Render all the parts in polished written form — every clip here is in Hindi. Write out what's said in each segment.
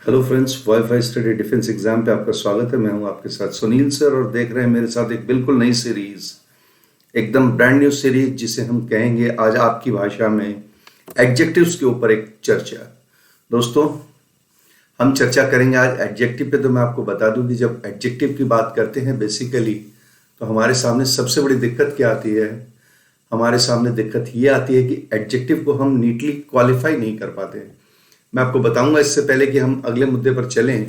Hello friends, wifi study defence exam पे आपका स्वागत है। मैं हूं आपके साथ सुनील सर और देख रहे हैं मेरे साथ एक बिल्कुल नई सीरीज, एकदम ब्रांड न्यू सीरीज जिसे हम कहेंगे आज आपकी भाषा में एडजेक्टिव्स के ऊपर एक चर्चा। दोस्तों, हम चर्चा करेंगे आज एडजेक्टिव पे। तो मैं आपको बता दूं कि जब एडजेक्टिव की बात करते हैं बेसिकली तो हमारे सामने सबसे बड़ी दिक्कत क्या आती है। हमारे सामने दिक्कत ये आती है कि एडजेक्टिव को हम नीटली क्वालिफाई नहीं कर पाते हैं। मैं आपको बताऊंगा इससे पहले कि हम अगले मुद्दे पर चलें।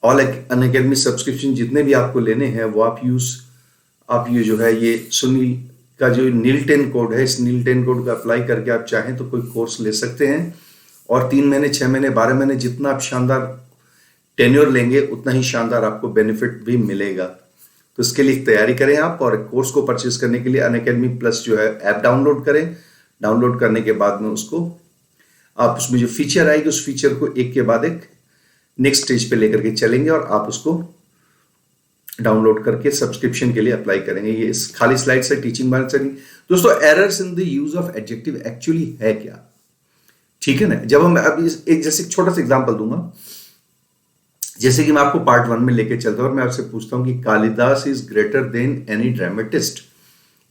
ऑल अनअकैडमी सब्सक्रिप्शन जितने भी आपको लेने हैं वो आप ये जो है ये सुनील का जो नील 10 कोड है, इस नील 10 कोड को अप्लाई करके आप चाहें तो कोई कोर्स ले सकते हैं और 3 महीने 6 महीने 12 महीने जितना आप शानदार टेन्योर लेंगे उतना ही शानदार आपको बेनिफिट भी मिलेगा। तो इसके लिए तैयारी करें आप, और कोर्स को परचेज करने के लिए अनअकैडमी प्लस जो है ऐप डाउनलोड करें। डाउनलोड करने के बाद में आप उसमें जो फीचर आएगी उस फीचर को एक के बाद एक नेक्स्ट स्टेज पे लेकर के चलेंगे और आप उसको डाउनलोड करके सब्सक्रिप्शन के लिए अप्लाई करेंगे। ये इस खाली स्लाइड से टीचिंग बारे चलेंगे। दोस्तों, errors in the use of adjective actually है क्या? ठीक है ना। जब हम अभी एक जैसे छोटा सा एग्जांपल दूंगा, जैसे कि मैं आपको पार्ट 1 में लेके चलता हूं और मैं आपसे पूछता हूं कि Kalidas is greater than any dramatist.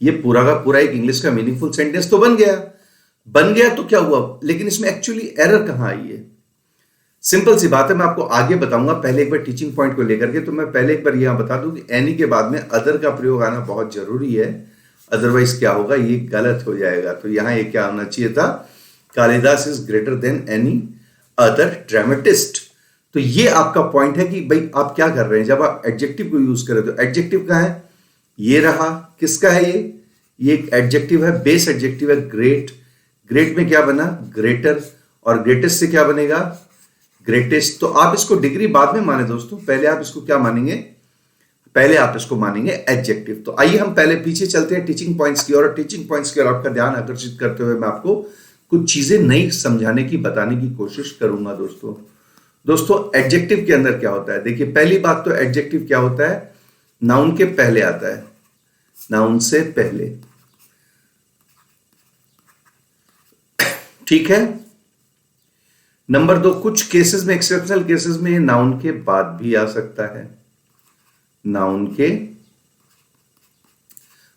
ये पूरा का पूरा एक इंग्लिश का मीनिंगफुल सेंटेंस तो बन गया तो क्या हुआ, लेकिन इसमें एक्चुअली एरर कहां आई है? सिंपल सी बात है, मैं आपको आगे बताऊंगा। पहले एक बार टीचिंग पॉइंट को लेकर के तो मैं पहले एक बार यहां बता दूं कि एनी के बाद में अदर का प्रयोग आना बहुत जरूरी है, अदरवाइज क्या होगा, ये गलत हो जाएगा। तो यहां ये क्या होना चाहिए था, Kalidas is greater than any other dramatist. तो ये आपका पॉइंट है कि भाई आप क्या कर रहे हैं जब आप एडजेक्टिव को यूज करें। तो एडजेक्टिव कहां है, ये रहा। किसका है ये एक एडजेक्टिव है, बेस एडजेक्टिव है ग्रेट। ग्रेट में क्या बना, ग्रेटर, और ग्रेटेस्ट से क्या बनेगा, ग्रेटेस्ट। तो आप इसको डिग्री बाद में माने दोस्तों, पहले आप इसको क्या मानेंगे, पहले आप इसको मानेंगे एडजेक्टिव। तो आइए हम पहले पीछे चलते हैं टीचिंग पॉइंट्स की ओर, और टीचिंग पॉइंट्स की ओर आपका ध्यान आकर्षित करते हुए मैं आपको कुछ चीजें नई समझाने की, बताने की कोशिश करूंगा। दोस्तों एडजेक्टिव के अंदर क्या होता है, देखिए पहली बात तो एडजेक्टिव क्या होता है, नाउन के पहले आता है, नाउन से पहले, ठीक है। नंबर 2, कुछ केसेस में, एक्सेप्शनल केसेस में नाउन के बाद भी आ सकता है, नाउन के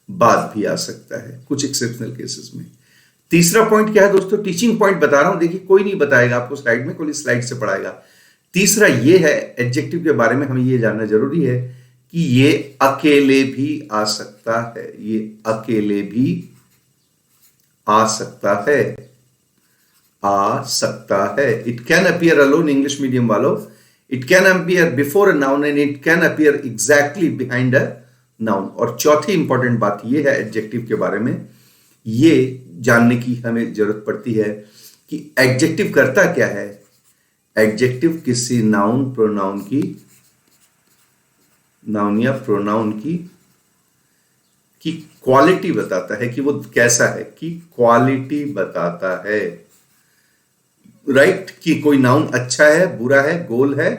बाद भी आ सकता है कुछ एक्सेप्शनल केसेस में। तीसरा पॉइंट क्या है दोस्तों, टीचिंग पॉइंट बता रहा हूं, देखिए कोई नहीं बताएगा आपको स्लाइड में, कोई स्लाइड से पढ़ाएगा। तीसरा ये है, एडजेक्टिव के बारे में हमें ये जानना जरूरी है कि ये अकेले भी आ सकता है, ये अकेले भी आ सकता है, आ सकता है। It can appear alone, English medium वालों, it can appear before a noun and it can appear exactly behind a noun. और चौथी इंपॉर्टेंट बात यह है एडजेक्टिव के बारे में, ये जानने की हमें जरूरत पड़ती है कि एडजेक्टिव करता क्या है। एडजेक्टिव किसी नाउन प्रोनाउन की, नाउन या प्रोनाउन की क्वालिटी बताता है कि वो कैसा है, कि क्वालिटी बताता है, राइट। कि कोई नाउन अच्छा है, बुरा है, गोल है,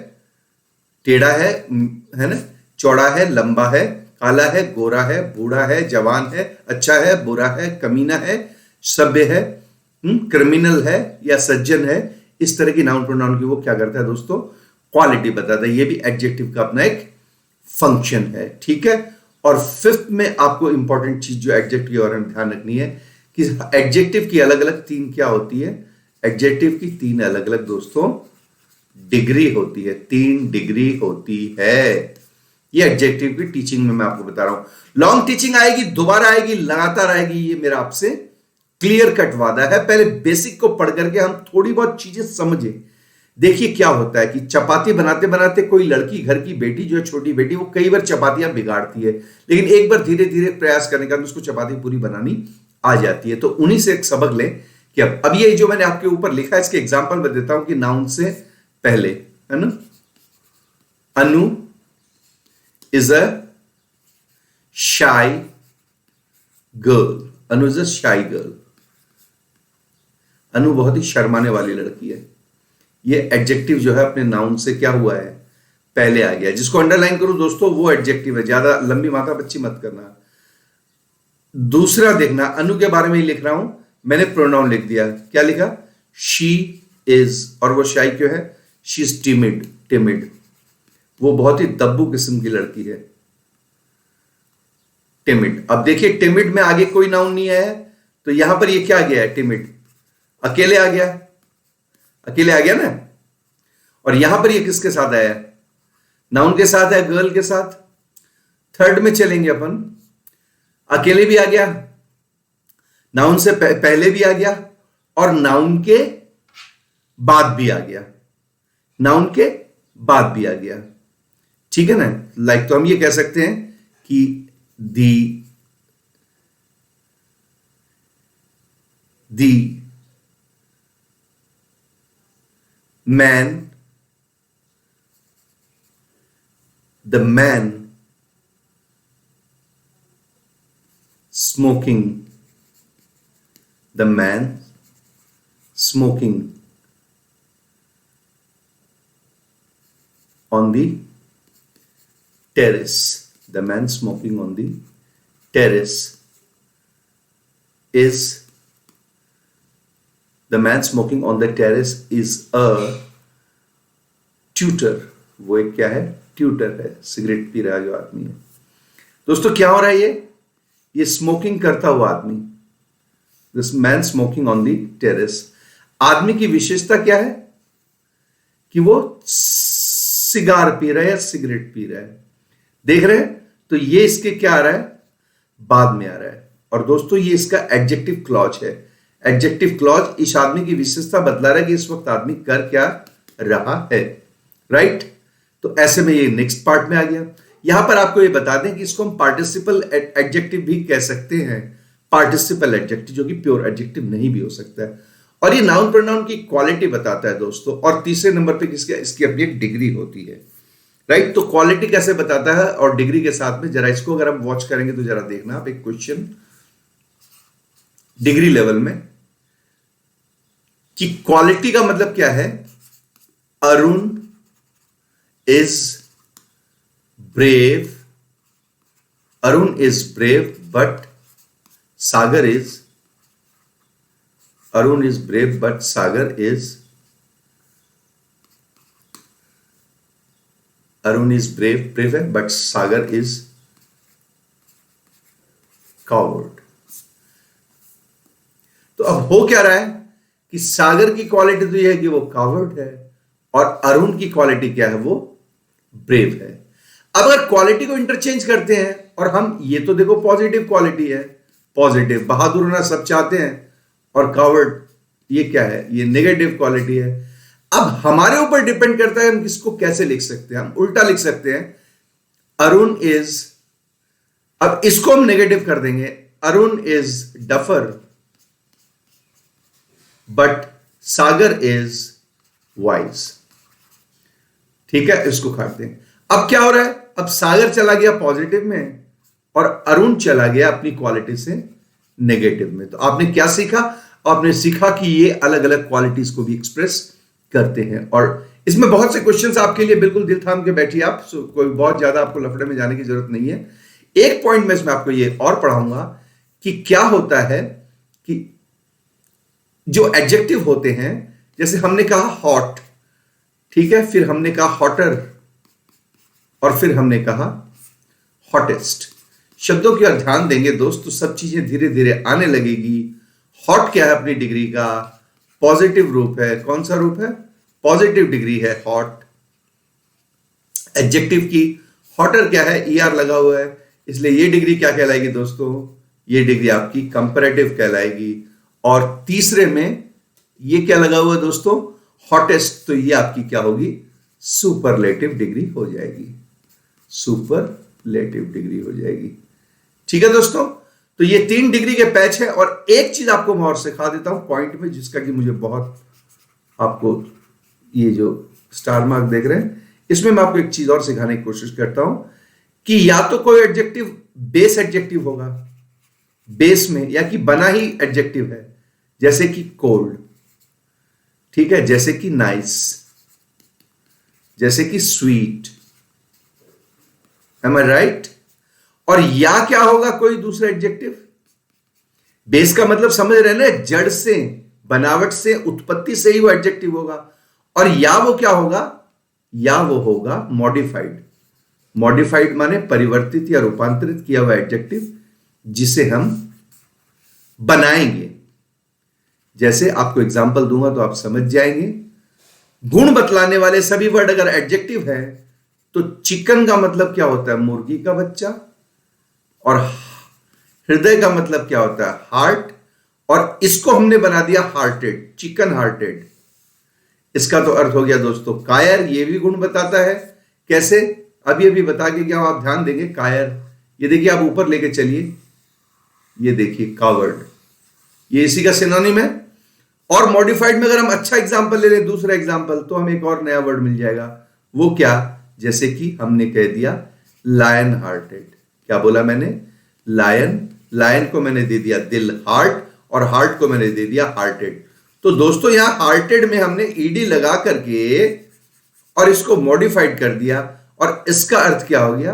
टेढ़ा है ना, चौड़ा है, लंबा है, काला है, गोरा है, बूढ़ा है, जवान है, अच्छा है, बुरा है, कमीना है, सभ्य है, क्रिमिनल है या सज्जन है। इस तरह की नाउन प्रोनाउन की वो क्या करता है दोस्तों, क्वालिटी बताता है। ये भी एडजेक्टिव का अपना एक फंक्शन है, ठीक है। और फिफ्थ में आपको इंपॉर्टेंट चीज जो एडजेक्टिव के बारे में ध्यान रखनी है कि एडजेक्टिव की अलग अलग 3 क्या होती है, एडजेक्टिव की 3 अलग अलग दोस्तों डिग्री होती है, 3 डिग्री होती है। ये एडजेक्टिव की टीचिंग में मैं आपको बता रहा हूं। लॉन्ग टीचिंग आएगी, दोबारा आएगी, लगातार आएगी, ये मेरा आपसे क्लियर कट वादा है। पहले बेसिक को पढ़ करके हम थोड़ी बहुत चीजें समझे। देखिए क्या होता है कि चपाती बनाते बनाते कोई लड़की, घर की बेटी जो है, छोटी बेटी, वो कई बार चपातियां बिगाड़ती है, लेकिन एक बार धीरे धीरे प्रयास करने का उसको चपाती पूरी बनानी आ जाती है। तो उन्हीं से एक सबक लें कि अब ये जो मैंने आपके ऊपर लिखा है इसके एग्जांपल मैं देता हूं कि नाउन से पहले, है ना, अनु इज अ शाई गर्ल, अनु इज अ शाई गर्ल। अनु बहुत ही शर्माने वाली लड़की है। ये एडजेक्टिव जो है अपने नाउन से क्या हुआ है, पहले आ गया। जिसको अंडरलाइन करूं दोस्तों वो एडजेक्टिव है, ज्यादा लंबी माथा बच्ची मत करना। दूसरा देखना, अनु के बारे में ही लिख रहा हूं, मैंने प्रोनाउन लिख दिया, क्या लिखा, शी इज, और वो शाई क्यों है, शी इज टिमिड, टिमिड, वो बहुत ही दब्बू किस्म की लड़की है, टिमिड। अब देखिए टिमिड में आगे कोई नाउन नहीं है, तो यहां पर ये क्या आ गया है, टिमिड, अकेले आ गया, अकेले आ गया ना। और यहां पर ये किसके साथ आया, नाउन के साथ है, गर्ल के साथ। थर्ड में चलेंगे अपन, अकेले भी आ गया, नाउन से पहले भी आ गया, और नाउन के बाद भी आ गया, नाउन के बाद भी आ गया, ठीक है ना। लाइक तो हम ये कह सकते हैं कि the man, the man smoking, the man smoking on the terrace, the man smoking on the terrace is, the man smoking on the terrace is a tutor, वो एक क्या है, ट्यूटर है, सिगरेट पी रहा जो आदमी है। दोस्तों क्या हो रहा है, ये स्मोकिंग करता हुआ आदमी, this man smoking on the terrace. आदमी की विशेषता क्या है कि वो सिगार पी रहा है या सिगरेट पी रहा है, देख रहे हैं। तो ये इसके क्या आ रहा है, बाद में आ रहा है। और दोस्तों ये इसका एडजेक्टिव क्लॉज है, एडजेक्टिव क्लॉज इस आदमी की विशेषता बतला रहा है कि इस वक्त आदमी कर क्या रहा है, राइट। तो ऐसे में ये नेक्स्ट पार्ट में आ गया। यहां पर आपको ये बता दें कि इसको हम पार्टिसिपल एडजेक्टिव भी कह सकते हैं, पार्टिसिपल एडजेक्टिव, जो कि प्योर एडजेक्टिव नहीं भी हो सकता है। और ये नाउन प्रोनाउन की क्वालिटी बताता है दोस्तों। और तीसरे नंबर पे किसका, इसकी अपनी एक डिग्री होती है, राइट। तो क्वालिटी कैसे बताता है और डिग्री के साथ में, जरा इसको अगर हम वॉच करेंगे तो जरा देखना आप एक क्वेश्चन डिग्री लेवल में कि क्वालिटी का मतलब क्या है। Arun is brave, Arun is brave, but Sagar is, Arun is brave, but Sagar is, Arun is brave है, but Sagar is coward। तो अब हो क्या रहा है कि सागर की क्वालिटी तो यह है कि वो कावर्ड है, और अरुण की क्वालिटी क्या है, वो ब्रेव है। अब अगर क्वालिटी को इंटरचेंज करते हैं, और हम ये तो देखो पॉजिटिव क्वालिटी है, पॉजिटिव, बहादुर होना सब चाहते हैं, और कावर्ड ये क्या है, ये नेगेटिव क्वालिटी है। अब हमारे ऊपर डिपेंड करता है हम किसको कैसे लिख सकते हैं। हम उल्टा लिख सकते हैं, अरुण इज, अब इसको हम नेगेटिव कर देंगे, Arun is duffer but Sagar is wise, ठीक है, इसको काट दें। अब क्या हो रहा है, अब सागर चला गया पॉजिटिव में और अरुण चला गया अपनी क्वालिटी से नेगेटिव में। तो आपने क्या सीखा, आपने सीखा कि ये अलग अलग क्वालिटीज को भी एक्सप्रेस करते हैं। और इसमें बहुत से क्वेश्चंस आपके लिए, बिल्कुल दिल थाम के बैठिए आप, कोई बहुत ज्यादा आपको लफड़े में जाने की जरूरत नहीं है। एक पॉइंट में इसमें आपको ये और पढ़ाऊंगा कि क्या होता है कि जो एडजेक्टिव होते हैं, जैसे हमने कहा हॉट, ठीक है, फिर हमने कहा हॉटर, और फिर हमने कहा हॉटेस्ट। शब्दों की ओर ध्यान देंगे दोस्त तो सब चीजें धीरे धीरे आने लगेगी। हॉट क्या है, अपनी डिग्री का पॉजिटिव रूप है। कौन सा रूप है, पॉजिटिव डिग्री है हॉट। एडजेक्टिव की हॉटर क्या है, ईआर लगा हुआ है, इसलिए ये डिग्री क्या कहलाएगी दोस्तों, ये डिग्री आपकी कंपैरेटिव कहलाएगी। और तीसरे में ये क्या लगा हुआ है दोस्तों, हॉटेस्ट, तो ये आपकी क्या होगी, सुपरलेटिव डिग्री हो जाएगी, सुपरलेटिव डिग्री हो जाएगी। ठीक है दोस्तों, तो ये 3 डिग्री के पैच है। और एक चीज आपको मैं और सिखा देता हूं पॉइंट में, जिसका कि मुझे बहुत, आपको ये जो स्टार मार्क देख रहे हैं, इसमें मैं आपको एक चीज और सिखाने की कोशिश करता हूं कि या तो कोई एडजेक्टिव बेस एडजेक्टिव होगा, बेस में, या कि बना ही एडजेक्टिव है, जैसे कि कोल्ड, ठीक है, जैसे कि नाइस, जैसे कि स्वीट, एम आई राइट। और या क्या होगा, कोई दूसरा एडजेक्टिव। बेस का मतलब समझ रहे हैं ना, जड़ से, बनावट से, उत्पत्ति से ही वो एडजेक्टिव होगा। और या वो क्या होगा, या वो होगा मॉडिफाइड। मॉडिफाइड माने परिवर्तित या रूपांतरित किया हुआ एडजेक्टिव जिसे हम बनाएंगे। जैसे आपको एग्जांपल दूंगा तो आप समझ जाएंगे। गुण बतलाने वाले सभी वर्ड अगर एडजेक्टिव है तो चिकन का मतलब क्या होता है, मुर्गी का बच्चा, और हृदय का मतलब क्या होता है, हार्ट, और इसको हमने बना दिया हार्टेड, चिकन हार्टेड। इसका तो अर्थ हो गया दोस्तों कायर। ये भी गुण बताता है। कैसे, अभी अभी बता के क्या आप ध्यान देंगे। कायर, ये देखिए आप ऊपर लेके चलिए, ये देखिए कावर्ड, ये इसी का सिनोनिम है। और मॉडिफाइड में अगर हम अच्छा एग्जांपल ले लें, दूसरा एग्जांपल, तो हमें एक और नया वर्ड मिल जाएगा। वो क्या, जैसे कि हमने कह दिया लायन हार्टेड। क्या बोला मैंने, लायन। लायन को मैंने दे दिया दिल, हार्ट, और हार्ट को मैंने दे दिया हार्टेड। तो दोस्तों यहां हार्टेड में हमने ईडी लगा करके और इसको मॉडिफाइड कर दिया, और इसका अर्थ क्या हो गया,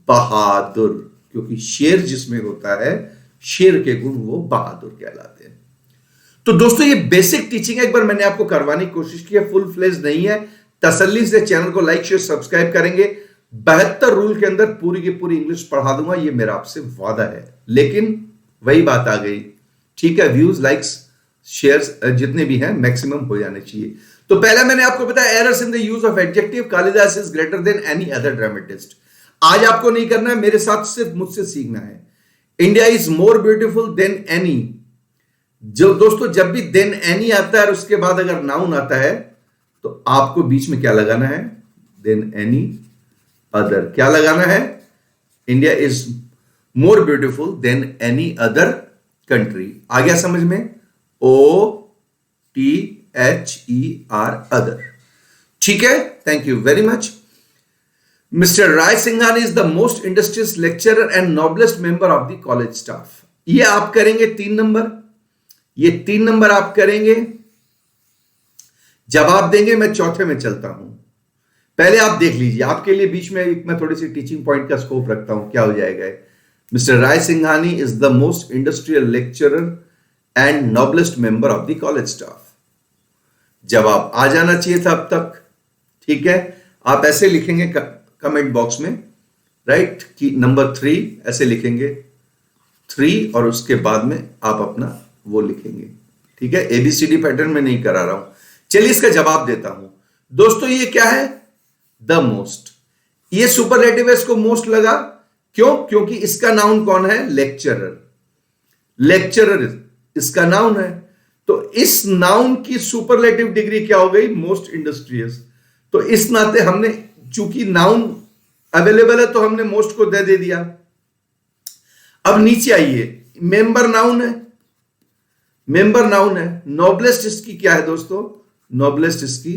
बहादुर। क्योंकि शेर जिसमें होता है, शेर के गुण वो बहादुर कहलाते हैं। तो दोस्तों ये बेसिक टीचिंग है, एक बार मैंने आपको करवाने की कोशिश की है, फुल फ्लेज नहीं है। तसल्ली से चैनल को लाइक शेयर सब्सक्राइब करेंगे। 72 रूल के अंदर पूरी की पूरी इंग्लिश पढ़ा दूंगा, ये मेरा आपसे वादा है। लेकिन वही बात आ गई, ठीक है, व्यूज लाइक्स शेयर्स जितने भी हैं मैक्सिमम हो जाने चाहिए। तो पहला मैंने आपको बताया errors in the use of adjective, Kalidas is greater than any other dramatist. आज आपको नहीं करना है, मेरे साथ सिर्फ मुझसे सीखना है। India is more beautiful than any. जो दोस्तों जब भी देन एनी आता है और उसके बाद अगर नाउन आता है तो आपको बीच में क्या लगाना है, देन एनी अदर। क्या लगाना है, India is more beautiful than any other country. आ गया समझ में, OTHER अदर। ठीक है, thank you very much. Mister Rai Singhani is the most industrious lecturer and noblest member of the college staff. ये आप करेंगे 3 नंबर, ये 3 नंबर आप करेंगे, जवाब देंगे। मैं चौथे में चलता हूं, पहले आप देख लीजिए, आपके लिए बीच में मैं थोड़ी सी टीचिंग पॉइंट का स्कोप रखता हूं, क्या हो जाएगा। Mister Rai Singhani is the most industrial lecturer and noblest member of the college staff. जवाब आ जाना चाहिए था अब तक। ठीक है, आप ऐसे लिखेंगे कमेंट बॉक्स में, राइट, कि नंबर 3 ऐसे लिखेंगे 3, और उसके बाद में आप अपना वो लिखेंगे। ठीक है, ABCD पैटर्न में नहीं करा रहा हूं। चलिए इसका जवाब देता हूं दोस्तों। ये क्या है, द मोस्ट। ये सुपरलेटिव है, इसको मोस्ट लगा, क्यों, क्योंकि इसका नाउन कौन है, लेक्चरर। लेक्चरर इसका नाउन है, तो इस नाउन की सुपरलेटिव डिग्री क्या हो गई, मोस्ट इंडस्ट्रियस। तो इस नाते हमने, चूंकि नाउन अवेलेबल है तो हमने मोस्ट को दे दिया। अब नीचे आइए, मेंबर नाउन है, मेंबर नाउन है। नोबलेस्ट इसकी क्या है दोस्तों, नोबलेस्ट इसकी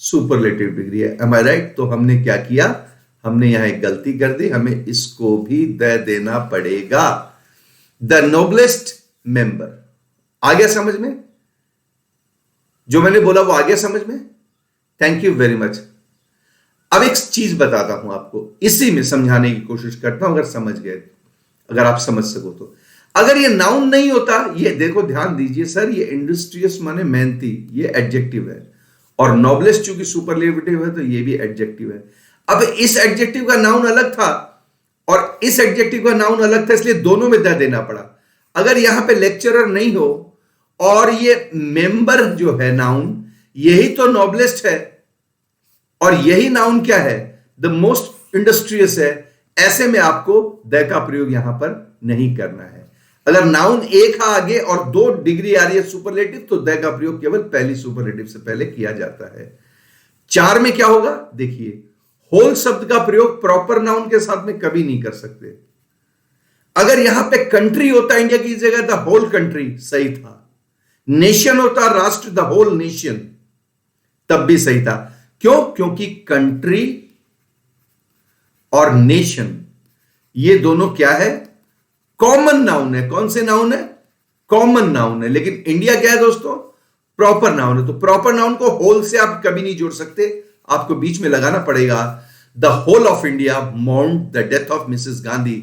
सुपरलेटिव डिग्री है। एम आई राइट। तो हमने क्या किया, हमने यहां एक गलती कर दी, हमें इसको भी दे देना पड़ेगा, द नोबलेस्ट मेंबर। आ गया समझ में, जो मैंने बोला वो आ गया समझ में। Thank you very much. अब एक चीज बताता हूं आपको, इसी में समझाने की कोशिश करता हूं, अगर समझ गए, अगर आप समझ सको तो। अगर ये नाउन नहीं होता, ये देखो ध्यान दीजिए सर, ये इंडस्ट्रियस माने मेहनती, ये एडजेक्टिव है, और नोबलेस्ट चूंकि सुपरलेटिव है तो ये भी एडजेक्टिव है। अब इस एडजेक्टिव का नाउन अलग था और इस एडजेक्टिव का नाउन अलग था, इसलिए दोनों में दे देना पड़ा। अगर यहां पे लेक्चरर नहीं हो और ये मेंबर जो है नाउन, यही तो नोबलेस्ट है, और यही नाउन क्या है, द मोस्ट इंडस्ट्रियस है, ऐसे में आपको द का प्रयोग यहां पर नहीं करना है। अगर नाउन एक आगे और 2 डिग्री आ रही है सुपरलेटिव, तो द का प्रयोग केवल पहली सुपरलेटिव से पहले किया जाता है। 4 में क्या होगा, देखिए, होल शब्द का प्रयोग प्रॉपर नाउन के साथ में कभी नहीं कर सकते। अगर यहां पे कंट्री होता इंडिया की जगह द होल कंट्री, सही था। नेशन होता राष्ट्र, द होल नेशन, तब भी सही था। क्यों, क्योंकि कंट्री और नेशन ये दोनों क्या है, कॉमन नाउन है। कौन से नाउन है, कॉमन नाउन है। लेकिन इंडिया क्या है दोस्तों, प्रॉपर नाउन है। तो प्रॉपर नाउन को होल से आप कभी नहीं जोड़ सकते, आपको बीच में लगाना पड़ेगा, the whole of India mourn the death of Mrs Gandhi.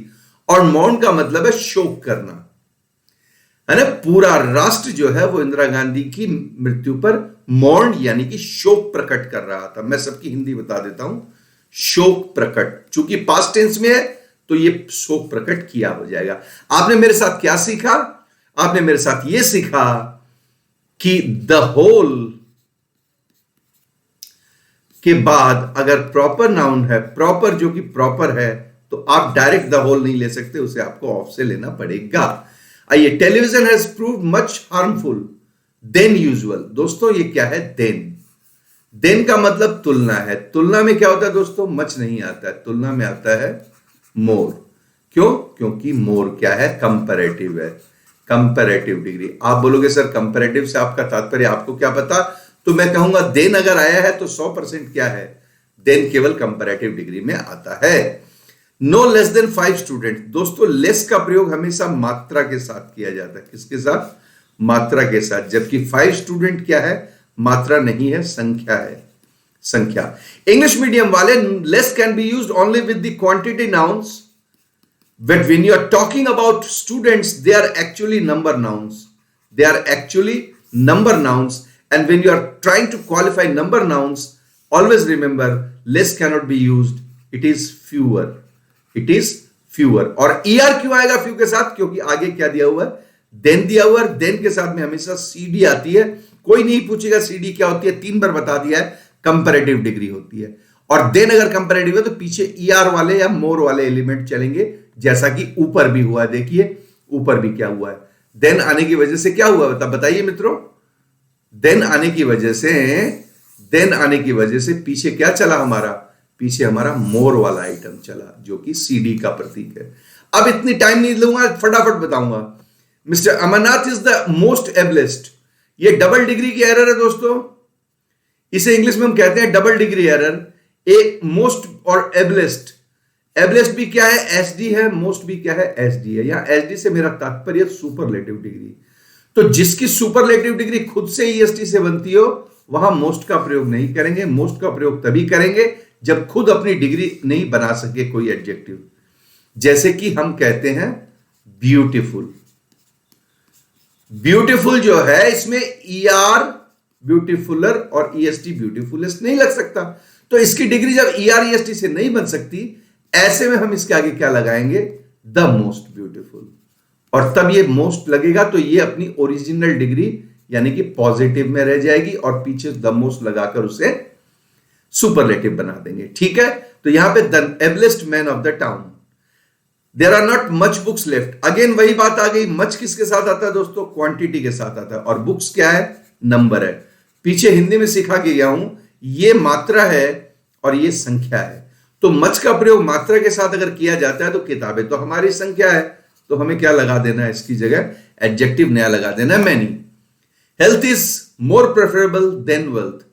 और मॉर्न का मतलब है शोक करना। है ना, पूरा राष्ट्र जो है वो इंदिरा गांधी की मृत्यु पर मौन यानी कि शोक प्रकट कर रहा था। मैं सबकी हिंदी बता देता हूं, शोक प्रकट, चूंकि पास्ट टेंस में है तो ये शोक प्रकट किया हो जाएगा। आपने मेरे साथ क्या सीखा? आपने मेरे साथ ये सीखा कि द होल के बाद अगर प्रॉपर नाउन है, प्रॉपर जो कि प्रॉपर है, तो आप डायरेक्ट द होल नहीं ले सकते, उसे आपको ऑफ से लेना पड़ेगा। आइए, television has proved much harmful than usual. दोस्तों ये क्या है? देन। देन का मतलब तुलना है। तुलना में क्या होता है दोस्तों? मच नहीं आता है, तुलना में आता है मोर। क्यों? क्योंकि मोर क्या है? कंपैरेटिव है, कंपैरेटिव डिग्री। आप बोलोगे सर कंपैरेटिव से आपका तात्पर्य, आपको क्या पता? तो मैं कहूंगा देन अगर आया है तो 100% क्या है? देन केवल कंपैरेटिव डिग्री में आता है। No less than 5 student. दोस्तों लेस का प्रयोग हमेशा मात्रा के साथ किया जाता है। किसके साथ? मात्रा के साथ। जबकि 5 स्टूडेंट क्या है? मात्रा नहीं है, संख्या है, संख्या। इंग्लिश मीडियम वाले, less can be used only with the quantity nouns, but when you are talking about students, they are actually number nouns. They are actually number nouns. And when you are trying to qualify number nouns, always remember less cannot be used. It is fewer. It is fewer. और er क्यों आएगा few के साथ? क्योंकि आगे क्या दिया हुआ है? then दिया हुआ है। then के साथ में हमेशा cd आती है। कोई नहीं पूछेगा cd क्या होती है, 3 बार बता दिया है, कंपैरेटिव डिग्री होती है। और देन अगर कंपैरेटिव है तो पीछे er वाले या मोर वाले एलिमेंट चलेंगे, जैसा कि ऊपर भी हुआ। देखिए ऊपर भी क्या हुआ है, देन आने की वजह से क्या हुआ बताइए मित्रों? देन आने की वजह से, देन आने की वजह से पीछे क्या चला हमारा? पीछे हमारा मोर वाला आइटम चला, जो कि सीडी का प्रतीक है। अब इतनी टाइम नहीं लूंगा, फटाफट बताऊंगा। Mister Amarnath is the most ablest. ये डबल डिग्री की एरर है दोस्तों, इसे इंग्लिश में हम कहते हैं double degree error. A most और एबलेस्ट, एबलेस्ट भी क्या है? एसडी है, मोस्ट भी क्या है? एसडी है। यहां एसडी से मेरा तात्पर्य सुपरलेटिव डिग्री। तो जिसकी सुपरलेटिव डिग्री खुद से ईएसटी से बनती हो, वहां मोस्ट का प्रयोग नहीं करेंगे। मोस्ट का प्रयोग तभी करेंगे जब खुद अपनी डिग्री नहीं बना सके कोई एडजेक्टिव। जैसे कि हम कहते हैं ब्यूटीफुल। ब्यूटीफुल जो है इसमें ईआर ब्यूटीफुलर और ईएसटी ब्यूटीफुलेस्ट नहीं लग सकता। तो इसकी डिग्री जब ईआर ईएसटी से नहीं बन सकती, ऐसे में हम इसके आगे क्या लगाएंगे? The most beautiful. और तब ये मोस्ट लगेगा तो ये अपनी ओरिजिनल डिग्री यानी कि पॉजिटिव में रह जाएगी, और पीछे द मोस्ट लगाकर उसे सुपरलेटिव बना देंगे। ठीक है, तो यहां पे the ablest man of the town. There are not much books left. Again वही बात आ गई, मच किसके साथ आता है दोस्तों? क्वांटिटी के साथ आता है। और बुक्स क्या है? नंबर है। पीछे हिंदी में सिखा के गया हूं, ये मात्रा है और ये संख्या है। तो मच का प्रयोग मात्रा के साथ अगर किया जाता है तो किताबें तो हमारी संख्या है, तो हमें क्या लगा देना है? इसकी जगह एडजेक्टिव नया लगा देना है, many. Health is more preferable than wealth.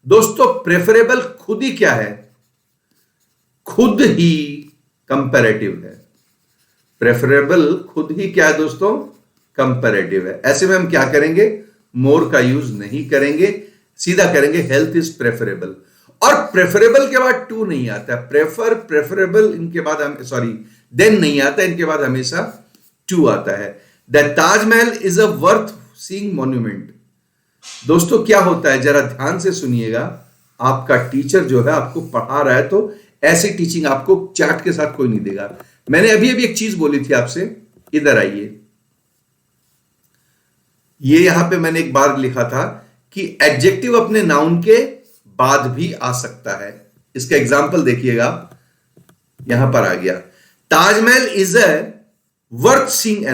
दोस्तों प्रेफरेबल खुद ही क्या है? खुद ही कंपैरेटिव है। प्रेफरेबल खुद ही क्या है दोस्तों? कंपैरेटिव है। ऐसे में हम क्या करेंगे? मोर का यूज नहीं करेंगे, सीधा करेंगे हेल्थ इज प्रेफरेबल। और प्रेफरेबल के बाद टू नहीं आता, प्रेफर प्रेफरेबल इनके बाद हम सॉरी देन नहीं आता, इनके बाद हमेशा टू आता है। The Taj Mahal is a worth seeing monument. दोस्तों क्या होता है, जरा ध्यान से सुनिएगा। आपका टीचर जो है आपको पढ़ा रहा है, तो ऐसी टीचिंग आपको चार्ट के साथ कोई नहीं देगा। मैंने अभी अभी एक चीज बोली थी आपसे, इधर आइए। ये यहां पे मैंने एक बार लिखा था कि एडजेक्टिव अपने नाउन के बाद भी आ सकता है। इसका एग्जाम्पल देखिएगा, यहां पर आ गया। Taj Mahal is a worth seeing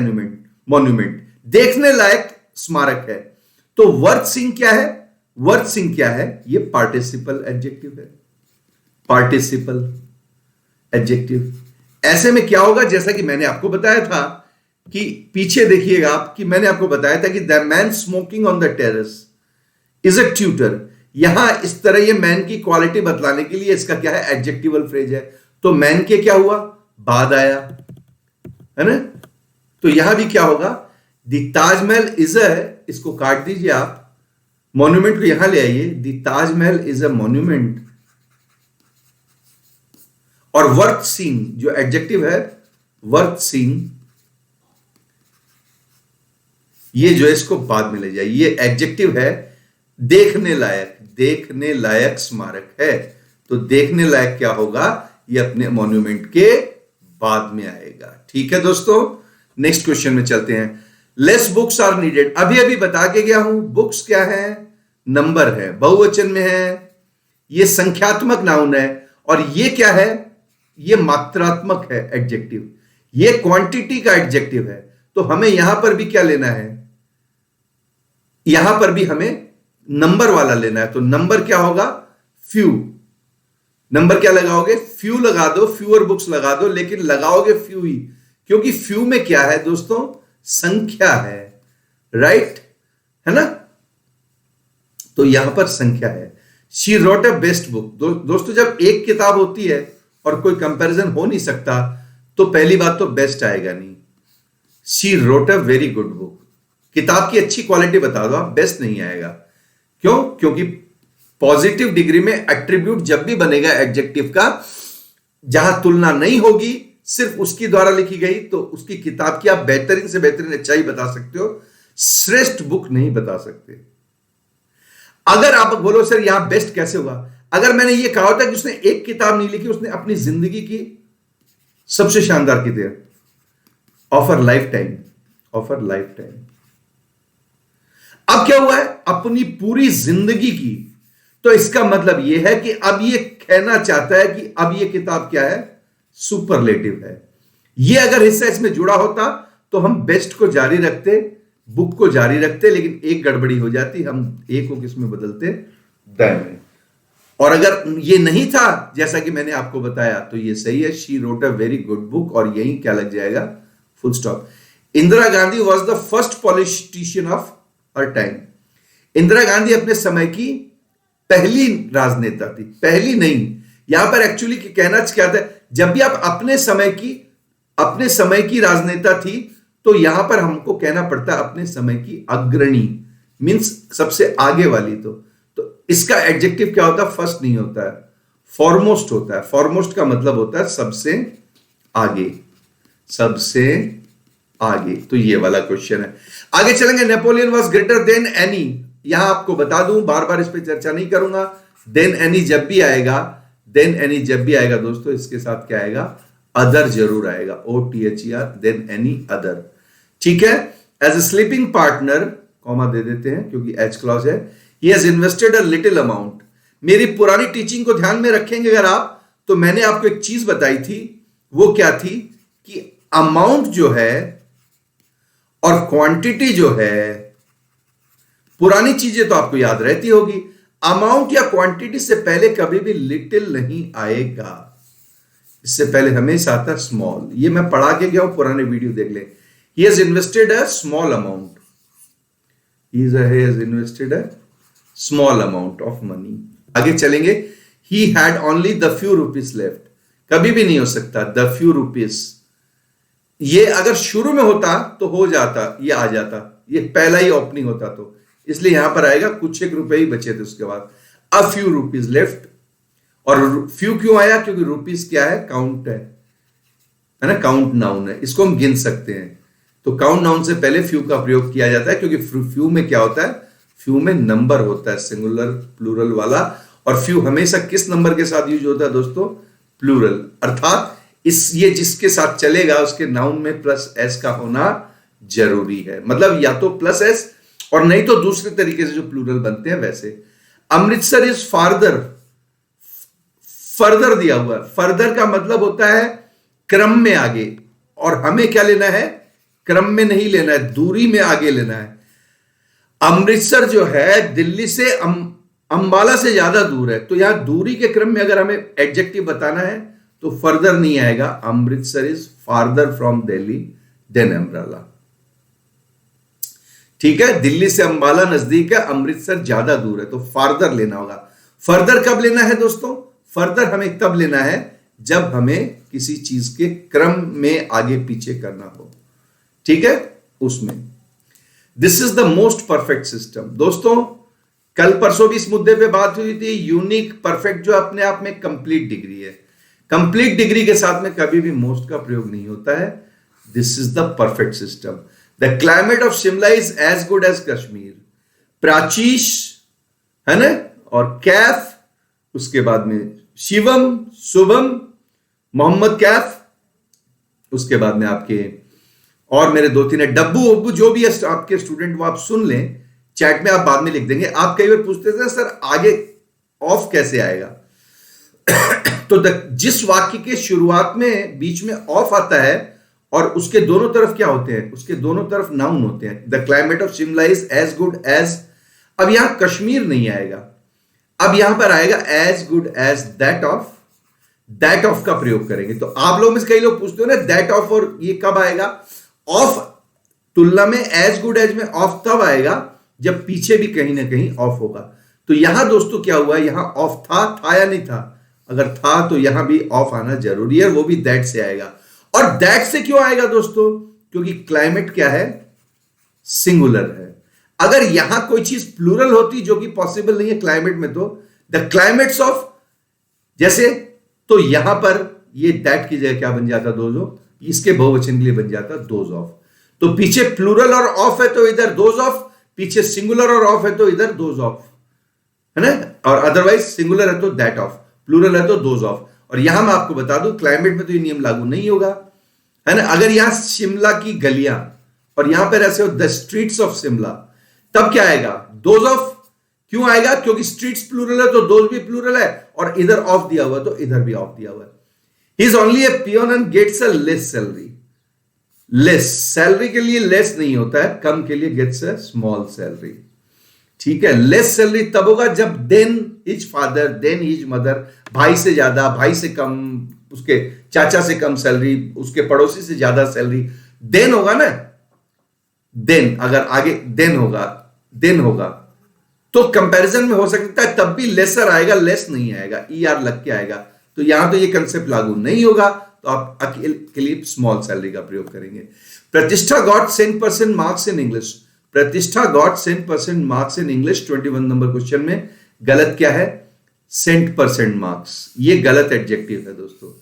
monument, देखने लायक स्मारक है। तो वर्थ सीइंग क्या है? वर्थ सीइंग क्या है? ये पार्टिसिपल एडजेक्टिव है, पार्टिसिपल एडजेक्टिव। ऐसे में क्या होगा, जैसा कि मैंने आपको बताया था कि पीछे देखिएगा आप, कि मैंने आपको बताया था कि the man smoking on the terrace is a tutor. यहां इस तरह ये मैन की क्वालिटी बतलाने के लिए इसका क्या है? एडजेक्टिवल फ्रेज है। तो मैन के क्या हुआ? बाद आया, है ना? तो यहां भी क्या होगा? द ताजमहल इज अ, इसको काट दीजिए आप, मॉन्यूमेंट को यहां ले आइए। The Taj Mahal is a monument, और वर्थ सीइंग जो एडजेक्टिव है, वर्थ सीइंग ये जो है इसको बाद में ले जाइए। ये एडजेक्टिव है देखने लायक, देखने लायक स्मारक है। तो देखने लायक क्या होगा, ये अपने मॉन्यूमेंट के बाद में आएगा। ठीक है दोस्तों, नेक्स्ट क्वेश्चन में चलते हैं। लेस बुक्स आर नीडेड, अभी अभी बता के गया हूं, बुक्स क्या है, नंबर है, बहुवचन में है, ये संख्यात्मक नाउन है, और ये क्या है, ये मात्रात्मक है एडजेक्टिव, ये क्वांटिटी का एडजेक्टिव है। तो हमें यहां पर भी क्या लेना है, यहां पर भी हमें नंबर वाला लेना है। तो नंबर क्या होगा, फ्यू। नंबर क्या लगाओगे, फ्यू लगा दो, फ्यूअर बुक्स लगा दो, लेकिन लगाओगे फ्यू ही, क्योंकि फ्यू में क्या है दोस्तों, संख्या है, राइट, है ना। तो यहां पर संख्या है। She wrote a best book. दोस्तों जब एक किताब होती है और कोई कंपैरिजन हो नहीं सकता, तो पहली बात तो बेस्ट आएगा नहीं। She wrote a very good book, किताब की अच्छी क्वालिटी बता दो आप, बेस्ट नहीं आएगा। क्यों, क्योंकि पॉजिटिव डिग्री में एट्रीब्यूट जब भी बनेगा एडजेक्टिव का, जहां तुलना नहीं होगी, सिर्फ उसकी द्वारा लिखी गई, तो उसकी किताब की आप बेहतरीन से बेहतरीन अच्छाई बता सकते हो, श्रेष्ठ बुक नहीं बता सकते। अगर आप बोलो सर यहां बेस्ट कैसे हुआ, अगर मैंने ये कहा होता कि उसने एक किताब नहीं लिखी, उसने अपनी जिंदगी की सबसे शानदार किताब, offer life time, offer life time. अब क्या हुआ है, अपनी पूरी जिंदगी की। तो इसका मतलब यह है कि अब ये कहना चाहता है कि अब ये किताब क्या है, सुपरलेटिव है। ये अगर हिस्सा इसमें जुड़ा होता तो हम बेस्ट को जारी रखते, बुक को जारी रखते, लेकिन एक गड़बड़ी हो जाती, हम ए को किस में बदलते, दैन में। और अगर ये नहीं था जैसा कि मैंने आपको बताया, तो ये सही है, she wrote a very good book, और यही क्या लग जाएगा, full stop. Indira Gandhi was the first politician of her time. Indira Gandhi अपने समय की पहली राजनेता थी, पहली नहीं, यहां पर एक्चुअली कहना क्या था, जब भी आप अपने समय की राजनेता थी, तो यहां पर हमको कहना पड़ता है अपने समय की अग्रणी, मींस सबसे आगे वाली। तो इसका एडजेक्टिव क्या होता है, फर्स्ट नहीं होता है, फॉरमोस्ट होता है। फॉरमोस्ट का मतलब होता है सबसे आगे, सबसे आगे। तो ये वाला क्वेश्चन है। आगे चलेंगे, Napoleon was greater than any. यहां आपको बता दूं, बार बार इस पर चर्चा नहीं करूंगा, देन एनी जब भी आएगा, देन एनी जब भी आएगा दोस्तों, इसके साथ क्या आएगा, अदर जरूर आएगा, OTHER, देन एनी अदर। ठीक है, as a sleeping partner, comma दे देते हैं क्योंकि एच क्लॉज है, he has invested a little amount. मेरी पुरानी टीचिंग को ध्यान में रखेंगे अगर आप, तो मैंने आपको एक चीज बताई थी, वो क्या थी कि अमाउंट जो है और क्वांटिटी जो है, पुरानी चीजें तो आपको याद रहती होगी, अमाउंट या क्वांटिटी से पहले कभी भी लिटिल नहीं आएगा, इससे पहले हमेशा आता स्मॉल। ये मैं पढ़ा के गया हूं, पुराने वीडियो देख ले। He has invested a small amount. He has invested a small amount of money. आगे चलेंगे, he had only the few rupees left. कभी भी नहीं हो सकता the few rupees। ये अगर शुरू में होता तो हो जाता, ये आ जाता, ये पहला ही ओपनिंग होता, तो इसलिए यहां पर आएगा कुछ एक रुपए ही बचे थे उसके बाद, a few rupees left। और few क्यों आया, क्योंकि रुपीस क्या है, काउंट है ना, काउंट नाउन है, इसको हम गिन सकते हैं। तो काउंट नाउन से पहले फ्यू का प्रयोग किया जाता है, क्योंकि फ्यू में क्या होता है, फ्यू में नंबर होता है, सिंगुलर प्लूरल वाला। और फ्यू हमेशा किस नंबर के साथ यूज होता है दोस्तों, प्लूरल, अर्थात ये जिसके साथ चलेगा उसके नाउन में प्लस एस का होना जरूरी है। मतलब या तो प्लस एस, और नहीं तो दूसरे तरीके से जो प्लूरल बनते हैं वैसे। अमृतसर इज फार्दर, फर्दर दिया हुआ है, फर्दर का मतलब होता है क्रम में आगे, और हमें क्या लेना है, क्रम में नहीं लेना है, दूरी में आगे लेना है। अमृतसर जो है दिल्ली से अंबाला से ज्यादा दूर है, तो यहां दूरी के क्रम में अगर हमें एडजेक्टिव बताना है तो फर्दर नहीं आएगा, Amritsar is farther from Delhi than umbrella. ठीक है, दिल्ली से अंबाला नजदीक है, अमृतसर ज्यादा दूर है, तो फार्दर लेना होगा। फर्दर कब लेना है दोस्तों, फर्दर हमें तब लेना है जब हमें किसी चीज के क्रम में आगे पीछे करना हो, ठीक है, उसमें। This is the most perfect system. दोस्तों कल परसों भी इस मुद्दे पे बात हुई थी, यूनिक परफेक्ट जो अपने आप में कंप्लीट डिग्री है, कंप्लीट डिग्री के साथ में कभी भी मोस्ट का प्रयोग नहीं होता है। This is the perfect system. The climate of Shimla is as good as Kashmir. प्राचीश है ना, और कैफ, उसके बाद में शिवम, शुभम, मोहम्मद कैफ, उसके बाद में आपके और मेरे दो तीन है, डब्बू उब्बू, जो भी है आपके स्टूडेंट वो आप सुन लें, चैट में आप बाद में लिख देंगे। आप कई बार पूछते थे सर आगे ऑफ कैसे आएगा, तो जिस वाक्य के शुरुआत में बीच में ऑफ आता है और उसके दोनों तरफ क्या होते हैं, उसके दोनों तरफ नाउन होते हैं। The climate of Shimla is as good as, अब यहां कश्मीर नहीं आएगा, अब यहां पर आएगा as good as that of. That of का प्रयोग करेंगे। तो आप लोग में से कई लोग पूछते हो ना दैट ऑफ, और ये कब आएगा? ऑफ तुलना में एज गुड एज में ऑफ तब आएगा जब पीछे भी कहीं ना कहीं ऑफ होगा। तो यहां दोस्तों क्या हुआ, यहां ऑफ था या नहीं था? अगर था तो यहां भी ऑफ आना जरूरी है, वो भी दैट से आएगा। और दैट से क्यों आएगा दोस्तों? क्योंकि क्लाइमेट क्या है, सिंगुलर है। अगर यहां कोई चीज प्लूरल होती, जो कि पॉसिबल नहीं है क्लाइमेट में, तो द क्लाइमेट्स ऑफ जैसे, तो यहां पर ये दैट की जगह क्या बन जाता, दोज ऑफ, इसके बहुवचन के लिए बन जाता दोज ऑफ। तो पीछे प्लूरल और ऑफ है तो इधर दोज ऑफ, पीछे सिंगुलर और ऑफ है तो इधर दोज ऑफ, है ना। और अदरवाइज सिंगुलर है तो दैट ऑफ, प्लूरल है तो दोज ऑफ। और यहां मैं आपको बता दूं क्लाइमेट में तो ये नियम लागू नहीं होगा, है ना। अगर यहां शिमला की गलियां और यहां पर ऐसे हो द स्ट्रीट्स ऑफ शिमला, तब क्या आएगा, दोज ऑफ। क्यों आएगा? क्योंकि स्ट्रीट्स प्लूरल है तो दोज भी प्लूरल है, और इधर ऑफ दिया हुआ तो इधर भी ऑफ दिया हुआ है। He is only a peon and gets a less salary. Less salary के लिए लेस नहीं होता है, कम के लिए गेट्स अ स्मॉल सैलरी। ठीक है, लेस सैलरी तब होगा जब then his father, then his mother, भाई से ज्यादा, भाई से कम, उसके चाचा से कम सैलरी, उसके पड़ोसी से ज्यादा सैलरी, देन होगा ना। देन अगर आगे देन होगा तो कंपैरिजन में हो सकता है तब भी लेसर आएगा, लेस नहीं आएगा, आर लग के आएगा। तो यहां तो ये कंसेप्ट लागू नहीं होगा, तो आप अकेले के लिए स्मॉल सैलरी का प्रयोग करेंगे। प्रतिष्ठा गॉट 10% मार्क्स इन इंग्लिश। प्रतिष्ठा got 10% marks in English 21 number question में गलत क्या है, सेंट परसेंट मार्क्स। ये गलत एडजेक्टिव है दोस्तों।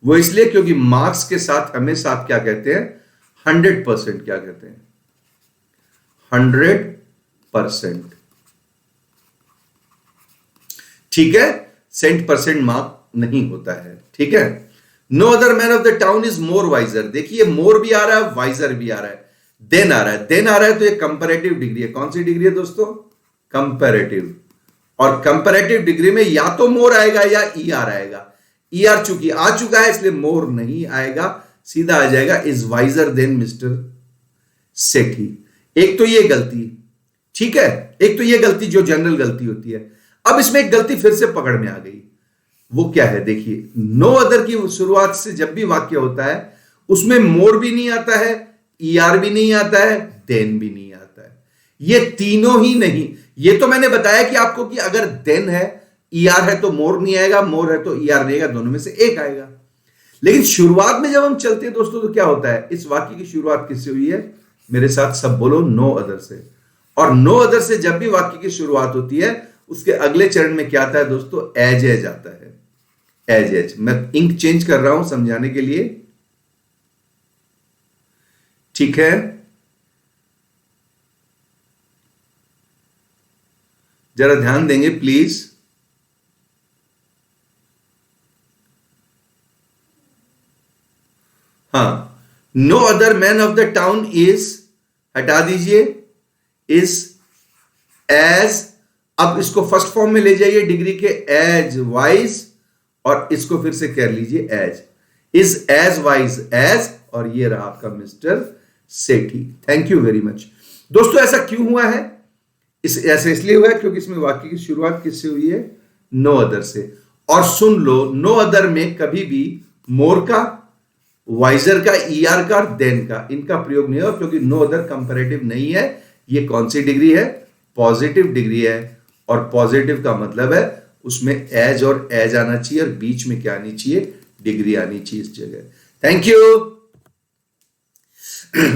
वो इसलिए क्योंकि मार्क्स के साथ हमेशा आप क्या कहते हैं, 100%। क्या कहते हैं, 100%। ठीक है, सेंट परसेंट मार्क नहीं होता है। ठीक है, no other man of the town is more wiser. देखिए मोर भी आ रहा है, वाइजर भी आ रहा है, देन आ रहा है। देन आ रहा है तो ये कंपैरेटिव डिग्री है। कौन सी डिग्री है दोस्तों, कंपैरेटिव। और कंपैरेटिव डिग्री में या तो मोर आएगा या आर आएगा। आर चूंकि आ चुका है इसलिए मोर नहीं आएगा, सीधा आ जाएगा इज वाइजर देन मिस्टर सेठी। एक तो ये गलती, ठीक है, एक तो ये गलती जो जनरल गलती होती है। अब इसमें एक गलती फिर से पकड़ में आ गई। वो क्या है, देखिए नो अदर की शुरुआत से जब भी वाक्य होता है उसमें मोर भी नहीं आता है, आर भी नहीं आता है, देन भी नहीं आता है। ये तीनों ही नहीं। ये तो मैंने बताया कि आपको कि अगर देन है, आर है तो मोर नहीं आएगा, मोर है तो आर नहीं आएगा, दोनों में से एक आएगा। लेकिन शुरुआत में जब हम चलते हैं दोस्तों तो क्या होता है, इस वाक्य की शुरुआत किससे हुई है, मेरे साथ सब बोलो, नो अदर से। और नो अदर से जब भी वाक्य की शुरुआत होती है उसके अगले चरण में क्या आता है दोस्तों, एज एज आता है। एज एज, मैं इंक चेंज कर रहा हूं समझाने के लिए, ठीक है। जरा ध्यान देंगे प्लीज। हाँ, no other man of the town is, हटा दीजिए, इज एज। अब इसको फर्स्ट फॉर्म में ले जाइए डिग्री के, एज वाइज, और इसको फिर से कर लीजिए as, is as wise as, और ये रहा आपका mister Sethi. Thank you very much दोस्तों। ऐसा क्यों हुआ है, ऐसा इसलिए हुआ है क्योंकि इसमें वाक्य की शुरुआत किससे हुई है, नो अदर से। और सुन लो, नो अदर में कभी भी मोर का, वाइजर का, आर का, देन का, इनका प्रयोग नहीं होगा क्योंकि नो अदर कंपैरेटिव नहीं है। ये कौन सी डिग्री है, पॉजिटिव डिग्री है। और पॉजिटिव का मतलब है उसमें एज और एज आना चाहिए, और बीच में क्या आनी चाहिए, डिग्री आनी चाहिए इस जगह। Thank you.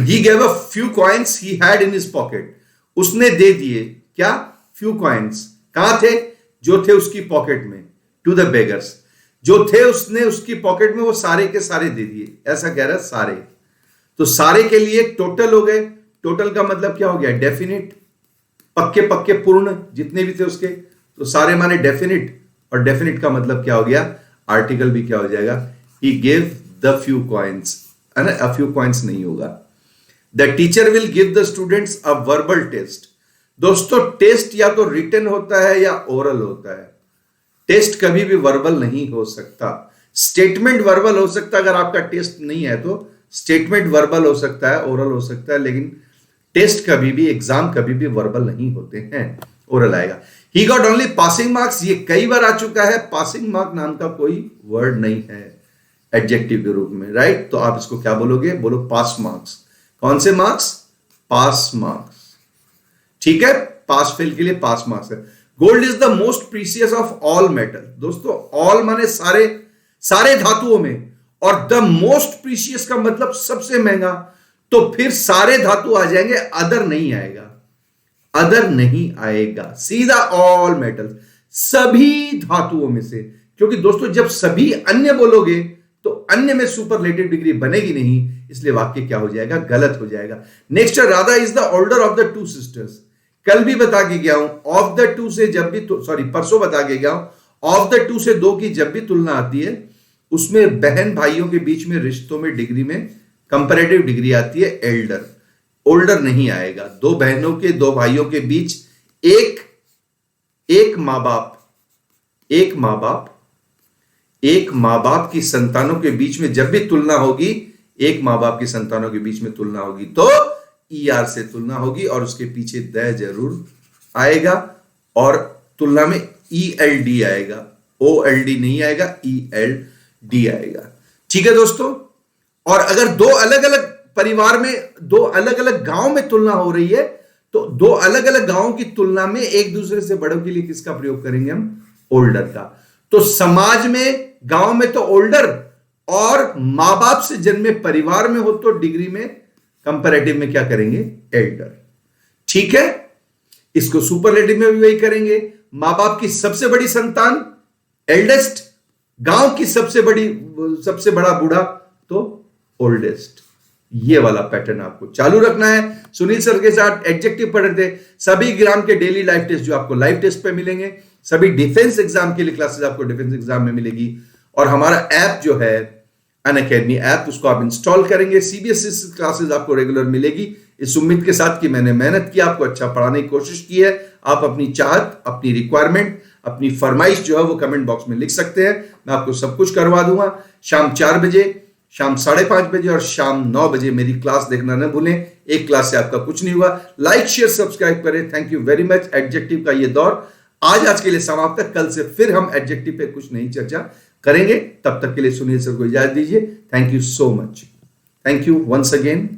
He gave a few coins he had in his pocket. उसने दे दिए क्या, few coins। कहां थे, जो थे उसकी पॉकेट में, to the beggars। जो थे उसने उसकी पॉकेट में वो सारे के सारे दे दिए, ऐसा कह रहा है सारे। तो सारे के लिए टोटल हो गए, टोटल का मतलब क्या हो गया? डेफिनिट, पक्के पक्के पूर्ण जितने भी थे उसके, तो सारे माने डेफिनिट, और डेफिनिट का मतलब क्या हो गया? आर्टिकल भी क्या हो जाएगा? He give the few coins, है ना? अ फ्यू कॉइन्स नहीं होगा। The teacher will give the students a verbal test. दोस्तों टेस्ट या तो रिटन होता है या ओरल होता है। टेस्ट कभी भी वर्बल नहीं हो सकता। स्टेटमेंट वर्बल हो सकता है, अगर आपका टेस्ट नहीं है तो स्टेटमेंट वर्बल हो सकता है, ओरल हो सकता है, लेकिन टेस्ट कभी भी, एग्जाम कभी भी वर्बल नहीं होते हैं, ओरल आएगा। He got only passing marks, ये कई बार आ चुका है। पासिंग मार्क नाम का कोई वर्ड नहीं है एडजेक्टिव के रूप में, राइट? तो आप इसको क्या बोलोगे? बोलो पास मार्क्स। कौन से मार्क्स? Pass marks. ठीक है, पास फेल के लिए पास मार्क्स है। Gold is the most precious of all metal. दोस्तों ऑल माने सारे, सारे धातुओं में, और द मोस्ट प्रीसियस का मतलब सबसे महंगा, तो फिर सारे धातु आ जाएंगे, अदर नहीं आएगा, अदर नहीं आएगा, सीधा ऑल मेटल, सभी धातुओं में से। क्योंकि दोस्तों जब सभी अन्य बोलोगे तो अन्य में सुपरलेटिव डिग्री बनेगी नहीं, इसलिए वाक्य क्या हो जाएगा? गलत हो जाएगा। Next, Radha is the older of the two sisters. कल भी बता के गया हूं, ऑफ द टू से जब भी, सॉरी परसों बता के गया हूं, ऑफ द टू से दो की जब भी तुलना आती है, उसमें बहन भाइयों के बीच में रिश्तों में डिग्री में कंपैरेटिव डिग्री आती है एल्डर, ओल्डर नहीं आएगा। दो बहनों के, दो भाइयों के बीच एक मां बाप की संतानों के बीच में जब भी तुलना होगी, एक मां बाप की संतानों के बीच में तुलना होगी तो ER से तुलना होगी, और उसके पीछे द जरूर आएगा, और तुलना में ELD आएगा, OLD नहीं आएगा, ELD आएगा। ठीक है दोस्तों। और अगर दो अलग अलग परिवार में, दो अलग अलग गांव में तुलना हो रही है, तो दो अलग अलग गांवों की तुलना में एक दूसरे से बड़ों के लिए किसका प्रयोग करेंगे हम? ओल्डर का। तो समाज में, गांव में तो ओल्डर, और मां बाप से जन्मे परिवार में हो तो डिग्री में, कंपैरेटिव में क्या करेंगे? एल्डर। ठीक है, इसको सुपरलेटिव में भी वही करेंगे। मां बाप की सबसे बड़ी संतान एल्डेस्ट, गांव की सबसे बड़ा बूढ़ा तो ओल्डेस्ट। ये वाला पैटर्न आपको चालू रखना है। सुनील सर के साथ एडजेक्टिव पढ़ रहे थे। सभी ग्राम के डेली लाइव टेस्ट जो आपको लाइव टेस्ट पे मिलेंगे, सभी डिफेंस एग्जाम के लिए क्लासेस आपको डिफेंस एग्जाम में मिलेगी, और हमारा ऐप जो है अनअकैडमी ऐप, उसको आप इंस्टॉल करेंगे। CBSE क्लासेस आपको रेगुलर मिलेगी, इस उम्मीद के साथ कि मैंने मेहनत की, आपको अच्छा पढ़ाने की कोशिश की है। आप अपनी चाहत, अपनी रिक्वायरमेंट, अपनी फरमाइश जो है वो कमेंट बॉक्स में लिख सकते हैं, मैं आपको सब कुछ करवा दूंगा। शाम 4 बजे, शाम 5:30 बजे और शाम 9 बजे मेरी क्लास देखना न भूलें। एक क्लास से आपका कुछ नहीं हुआ। लाइक शेयर सब्सक्राइब करें। Thank you very much. Adjective का ये दौर आज के लिए समाप्त है। कल से फिर हम एडजेक्टिव पे कुछ नई चर्चा करेंगे। तब तक के लिए सुनील सर को इजाजत दीजिए। Thank you so much. Thank you once again.